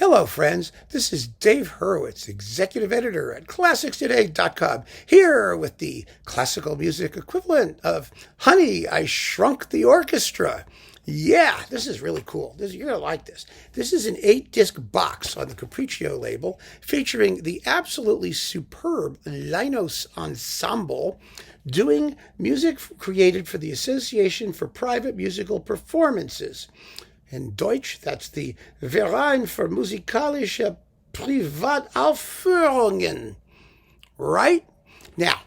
Hello, friends. This is Dave Hurwitz, executive editor at ClassicsToday.com, here with the classical music equivalent of Honey, I Shrunk the Orchestra. Yeah, this is really cool. You're going to like this. This is an 8-disc box on the Capriccio label featuring the absolutely superb Linos Ensemble doing music created for the Association for Private Musical Performances. In Deutsch, that's the Verein für musikalische Privataufführungen. Right? Now,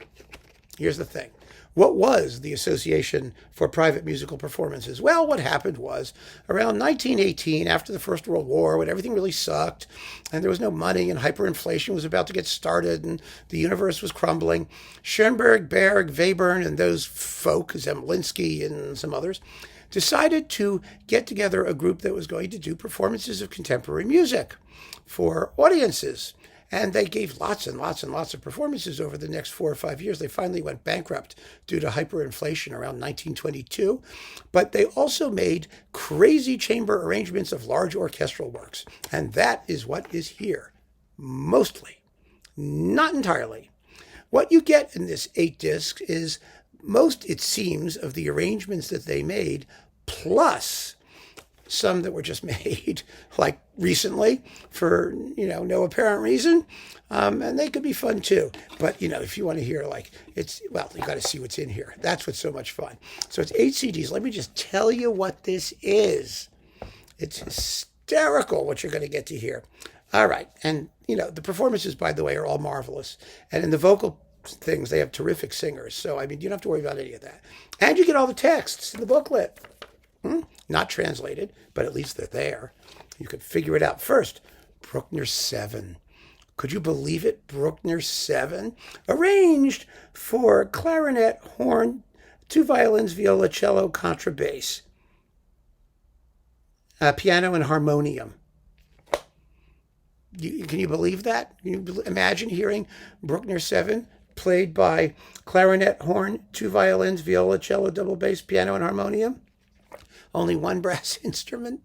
here's the thing. What was the Association for Private Musical Performances? Well, what happened was, around 1918, after the First World War, when everything really sucked, and there was no money, and hyperinflation was about to get started, and the universe was crumbling, Schoenberg, Berg, Webern, and those folk, Zemlinsky and some others, decided to get together a group that was going to do performances of contemporary music for audiences. And they gave lots and lots and lots of performances over the next 4 or 5 years. They finally went bankrupt due to hyperinflation around 1922. But they also made crazy chamber arrangements of large orchestral works. And that is what is here, mostly, not entirely. What you get in this 8 discs is most, it seems, of the arrangements that they made, plus some that were just made like recently for, no apparent reason. And they could be fun too. But, if you want to hear you got to see what's in here. That's what's so much fun. So it's 8 CDs. Let me just tell you what this is. It's hysterical what you're going to get to hear. All right. And, the performances, by the way, are all marvelous. And in the vocal things, they have terrific singers. So, you don't have to worry about any of that. And you get all the texts in the booklet. Not translated, but at least they're there. You could figure it out. First, Bruckner 7. Could you believe it? Bruckner 7. Arranged for clarinet, horn, 2 violins, viola, cello, contrabass, piano, and harmonium. Can you believe that? Can you imagine hearing Bruckner 7 played by clarinet, horn, 2 violins, viola, cello, double bass, piano, and harmonium? Only one brass instrument,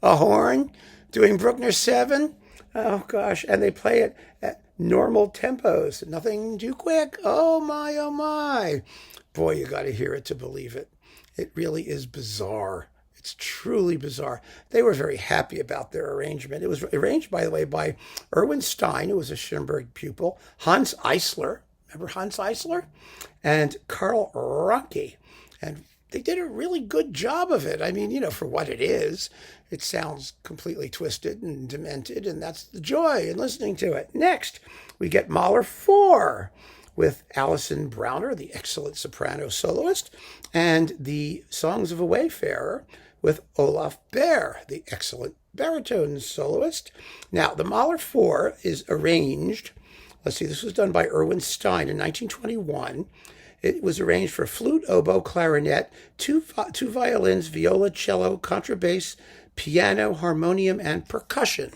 a horn, doing Bruckner 7. Oh, gosh. And they play it at normal tempos, nothing too quick. Oh, my, oh, my. Boy, you got to hear it to believe it. It really is bizarre. It's truly bizarre. They were very happy about their arrangement. It was arranged, by the way, by Erwin Stein, who was a Schoenberg pupil, Hans Eisler, remember Hans Eisler? And Karl Ranke. And they did a really good job of it. For what it is, it sounds completely twisted and demented, and that's the joy in listening to it. Next, we get Mahler 4 with Alison Browner, the excellent soprano soloist, and the Songs of a Wayfarer with Olaf Behr, the excellent baritone soloist. Now, the Mahler 4 is arranged, this was done by Erwin Stein in 1921. It was arranged for flute, oboe, clarinet, two violins, viola, cello, contrabass, piano, harmonium, and percussion.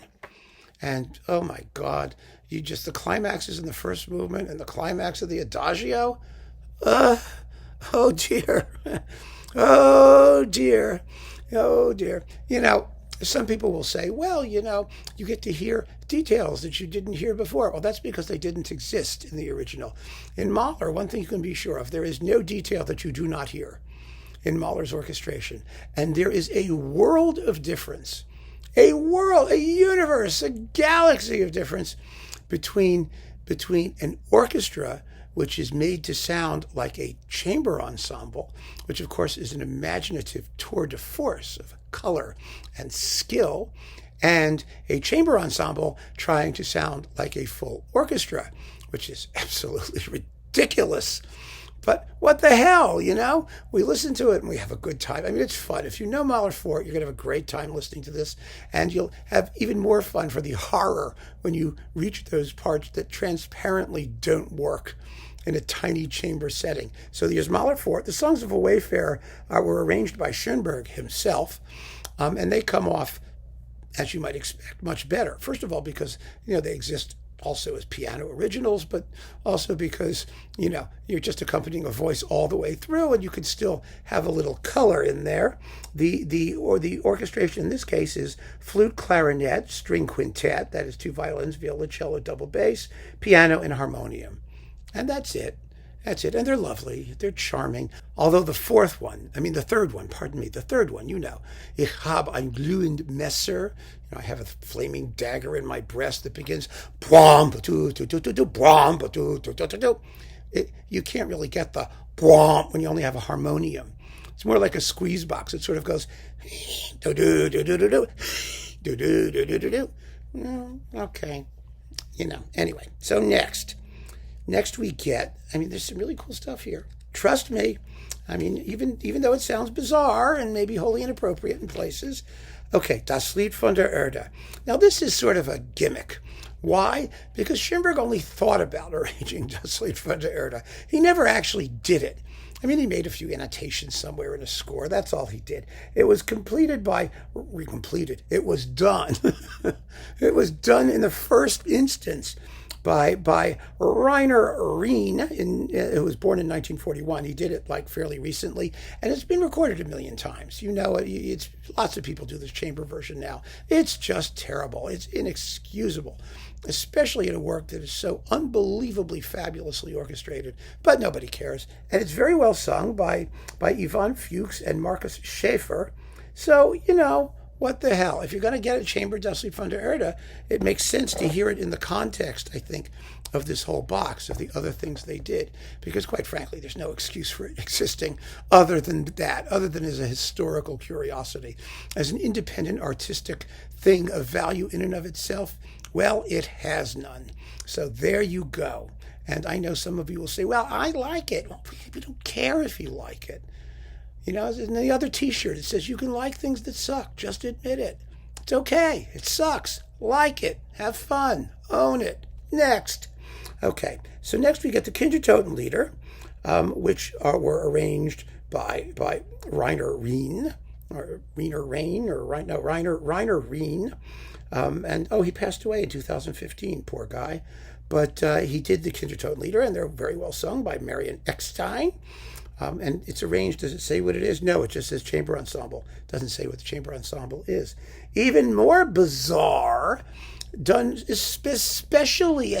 And, oh my God, the climaxes in the first movement and the climax of the adagio. Oh dear. Oh dear. Oh dear. Some people will say, well, you get to hear details that you didn't hear before. Well, that's because they didn't exist in the original. In Mahler, one thing you can be sure of, there is no detail that you do not hear in Mahler's orchestration. And there is a world of difference, a universe, a galaxy of difference between an orchestra, which is made to sound like a chamber ensemble, which of course is an imaginative tour de force of color and skill, and a chamber ensemble trying to sound like a full orchestra, which is absolutely ridiculous. But what the hell, We listen to it and we have a good time. It's fun. If you know Mahler 4, you're going to have a great time listening to this, and you'll have even more fun for the horror when you reach those parts that transparently don't work in a tiny chamber setting. So there's Mahler 4. The Songs of a Wayfarer were arranged by Schoenberg himself, and they come off, as you might expect, much better. First of all, because they exist also as piano originals, but also because, you're just accompanying a voice all the way through, and you can still have a little color in there. The orchestration in this case is flute, clarinet, string quintet, that is 2 violins, viola, cello, double bass, piano, and harmonium. And that's it. That's it. And they're lovely. They're charming. Although the third one, Ich hab ein glühend Messer. I have a flaming dagger in my breast that begins, you can't really get the when you only have a harmonium. It's more like a squeeze box. It sort of goes, okay. Anyway, so Next we get, there's some really cool stuff here. Trust me. Even though it sounds bizarre and maybe wholly inappropriate in places. Okay, Das Lied von der Erde. Now this is sort of a gimmick. Why? Because Schoenberg only thought about arranging Das Lied von der Erde. He never actually did it. He made a few annotations somewhere in a score. That's all he did. It was It was done. It was done in the first instance by Rainer Rehn, who was born in 1941. He did it fairly recently, and it's been recorded 1 million times. It's lots of people do this chamber version now. It's just terrible. It's inexcusable, especially in a work that is so unbelievably fabulously orchestrated. But nobody cares, and it's very well sung by Ivan Fuchs and Markus Schäfer. So what the hell? If you're going to get a chamber Das Lied von der Erde, it makes sense to hear it in the context, I think, of this whole box, of the other things they did. Because quite frankly, there's no excuse for it existing other than as a historical curiosity. As an independent artistic thing of value in and of itself, well, it has none. So there you go. And I know some of you will say, well, I like it. Well, we don't care if you like it. In the other t-shirt, it says you can like things that suck. Just admit it. It's okay. It sucks. Like it. Have fun. Own it. Next. Okay. So next we get the Kindertotenlieder, which were arranged by Rainer Rehn, Rainer Rehn. And he passed away in 2015, poor guy. But he did the Kindertotenlieder, and they're very well sung by Marion Eckstein. And it's arranged, does it say what it is? No, it just says chamber ensemble. It doesn't say what the chamber ensemble is. Even more bizarre, done especially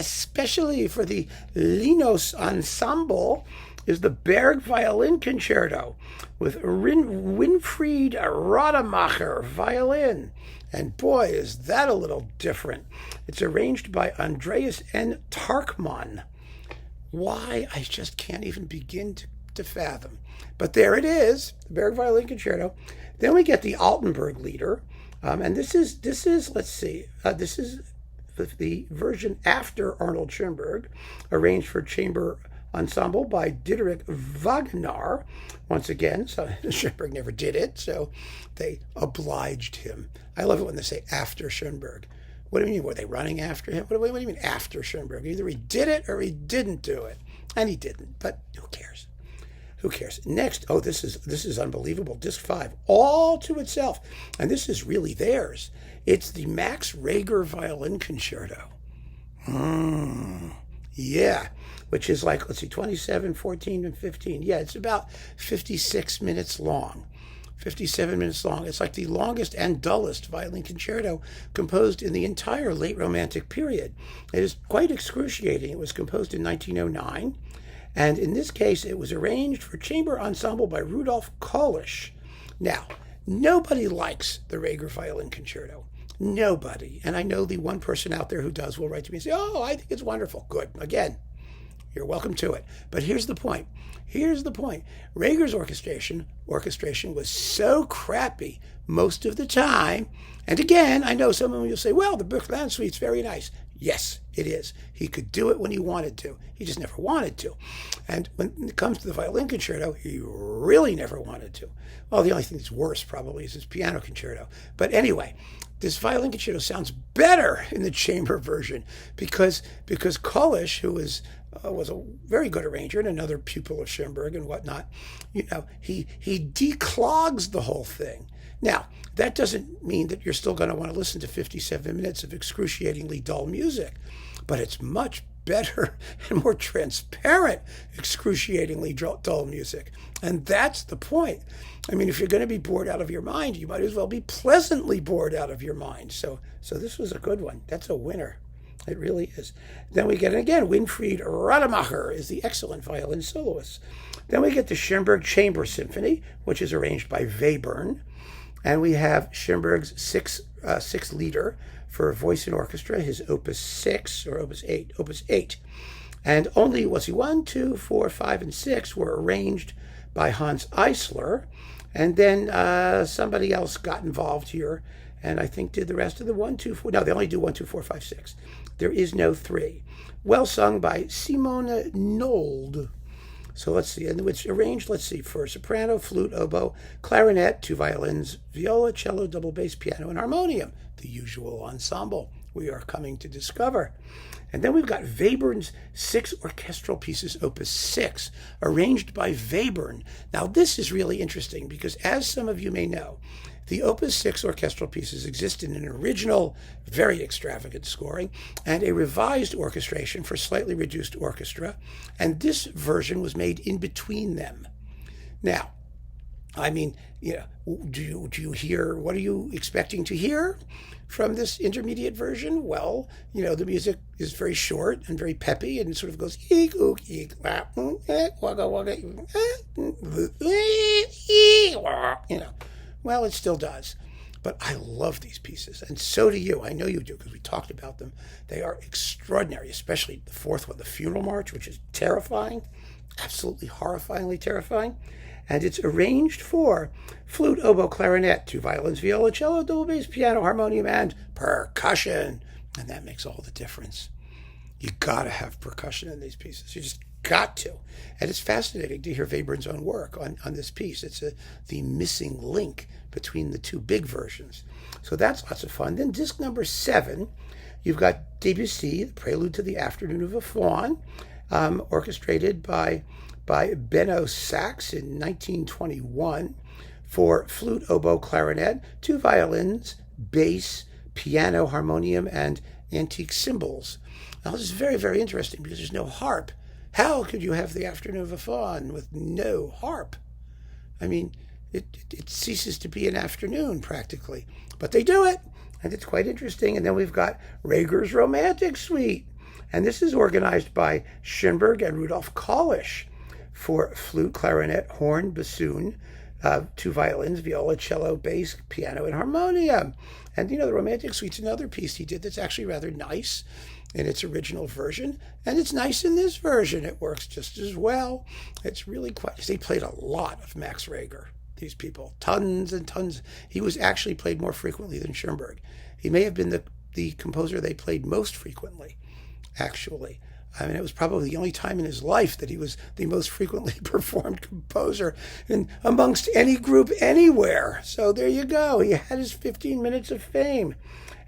for the Linos Ensemble, is the Berg Violin Concerto with Winfried Rademacher violin. And boy, is that a little different. It's arranged by Andreas N. Tarkman. Why? I just can't even begin to fathom. But there it is, the Berg Violin Concerto. Then we get the Altenburg Lieder, and this is this is the version after Arnold Schoenberg, arranged for chamber ensemble by Diederik Wagner. Once again, so Schoenberg never did it, so they obliged him. I love it when they say after Schoenberg. What do you mean? Were they running after him? What do you mean after Schoenberg? Either he did it or he didn't do it, and he didn't. But who cares? Who cares? Next, this is unbelievable. Disc 5, all to itself. And this is really theirs. It's the Max Reger Violin Concerto. Yeah. Which is 27, 14, and 15. Yeah, it's about 56 minutes long. 57 minutes long. It's like the longest and dullest violin concerto composed in the entire late Romantic period. It is quite excruciating. It was composed in 1909. And in this case, it was arranged for chamber ensemble by Rudolf Kolisch. Now, nobody likes the Reger Violin Concerto. Nobody. And I know the one person out there who does will write to me and say, I think it's wonderful. Good. Again, you're welcome to it. But here's the point. Reger's orchestration was so crappy most of the time. And again, I know some of you will say, well, the Buchmann suite's very nice. Yes, it is. He could do it when he wanted to. He just never wanted to. And when it comes to the violin concerto, he really never wanted to. Well, the only thing that's worse probably is his piano concerto. But anyway, this violin concerto sounds better in the chamber version because Kolisch, who was a very good arranger and another pupil of Schoenberg and whatnot, he declogs the whole thing. Now, that doesn't mean that you're still going to want to listen to 57 minutes of excruciatingly dull music. but it's much better and more transparent, excruciatingly dull music. And that's the point. I mean, if you're going to be bored out of your mind, you might as well be pleasantly bored out of your mind. So this was a good one. That's a winner. It really is. Then we get, again, Winfried Rademacher is the excellent violin soloist. Then we get the Schoenberg Chamber Symphony, which is arranged by Webern. And we have Schoenberg's sixth leader for voice and orchestra, his Opus 6 or Opus 8, Opus 8. And only, 1, 2, 4, 5, and 6 were arranged by Hans Eisler. And then somebody else got involved here and I think did the rest of the 1, 2, 4. No, they only do 1, 2, 4, 5, 6. There is no 3. Well sung by Simone Nold. So let's see, and it's arranged, let's see, for soprano, flute, oboe, clarinet, 2 violins, viola, cello, double bass, piano, and harmonium, the usual ensemble we are coming to discover. And then we've got Webern's 6 orchestral pieces, Opus 6, arranged by Webern. Now, this is really interesting because, as some of you may know, the Opus 6 orchestral pieces exist in an original, very extravagant scoring and a revised orchestration for slightly reduced orchestra, and this version was made in between them. Now, I mean, do you hear, what are you expecting to hear from this intermediate version? Well, the music is very short and very peppy and it sort of goes, Well, it still does. But I love these pieces, and so do you. I know you do because we talked about them. They are extraordinary, especially the 4th one, the Funeral March, which is terrifying, absolutely horrifyingly terrifying. And it's arranged for flute, oboe, clarinet, 2 violins, viola, cello, double bass, piano, harmonium, and percussion. And that makes all the difference. You got to have percussion in these pieces. You just got to. And it's fascinating to hear Webern's own work on this piece. It's the missing link between the 2 big versions. So that's lots of fun. Then disc number 7, you've got Debussy, the Prelude to the Afternoon of a Faun, orchestrated by Benno Sachs in 1921 for flute, oboe, clarinet, 2 violins, bass, piano, harmonium, and antique cymbals. Now, this is very, very interesting because there's no harp. How could you have the Afternoon of a Faun with no harp? I mean, it ceases to be an afternoon practically. But they do it, and it's quite interesting. And then we've got Reger's Romantic Suite. And this is organized by Schoenberg and Rudolf Kalisch for flute, clarinet, horn, bassoon, 2 violins, viola, cello, bass, piano, and harmonium. And, the Romantic Suite's another piece he did that's actually rather nice in its original version, and it's nice in this version. It works just as well. It's really quite, they played a lot of Max Reger, these people, tons and tons. He was actually played more frequently than Schoenberg. He may have been the composer they played most frequently, actually. I mean, it was probably the only time in his life that he was the most frequently performed composer amongst any group anywhere. So there you go. He had his 15 minutes of fame.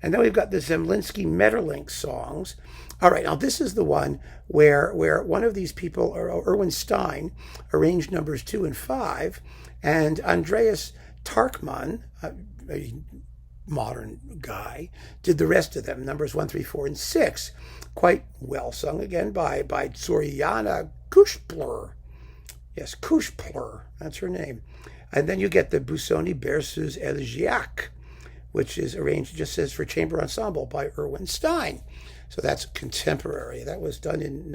And then we've got the Zemlinsky Metterlink songs. All right, now this is the one where one of these people, Erwin Stein, arranged numbers 2 and 5, and Andreas Tarkman, a modern guy, did the rest of them, numbers 1, 3, 4, and 6. Quite well sung again by Zoriana Kushpler. Yes, Kushpler, that's her name. And then you get the Busoni Berceuse Elegiaque, which is arranged, just says, for chamber ensemble by Erwin Stein. So that's contemporary. That was done in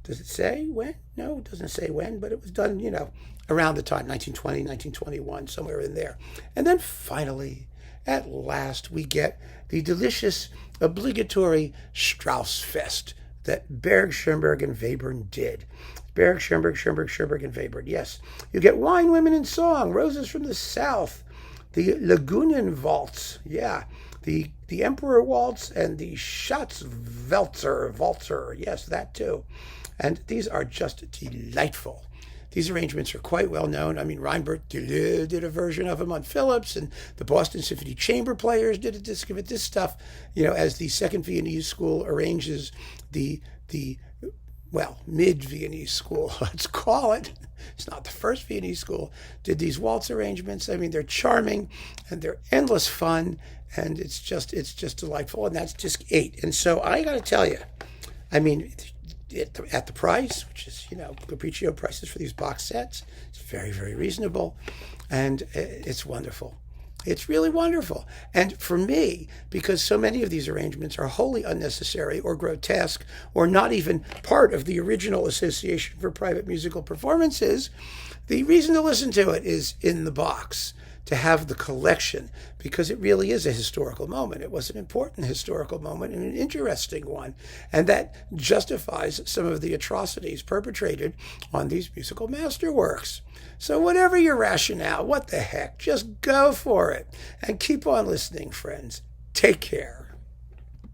does it say when? No, it doesn't say when, but it was done, around the time, 1920, 1921, somewhere in there. And then finally, at last, we get the delicious, obligatory Strauss Fest that Berg, Schoenberg, and Webern did. Berg, Schoenberg, and Webern. Yes. You get Wine, Women, and Song, Roses from the South, the Lagunen Waltz, the Emperor Waltz, and the Schatzwalzer, yes, that too. And these are just delightful. These arrangements are quite well known. I mean, Reinbert did a version of them on Philips, and the Boston Symphony Chamber Players did a disc of it. This stuff, as the Second Viennese School arranges the mid-Viennese School, let's call it. It's not the first Viennese School, did these waltz arrangements. I mean, they're charming, and they're endless fun, and it's just delightful. And that's disc 8. And so I got to tell you, I mean, at the price, which is, Capriccio prices for these box sets, it's very, very reasonable, and it's wonderful. It's really wonderful. And for me, because so many of these arrangements are wholly unnecessary or grotesque or not even part of the original Association for Private Musical Performances, the reason to listen to it is in the box, to have the collection, because it really is a historical moment. It was an important historical moment and an interesting one, and that justifies some of the atrocities perpetrated on these musical masterworks. So whatever your rationale, what the heck, just go for it and keep on listening, friends. Take care.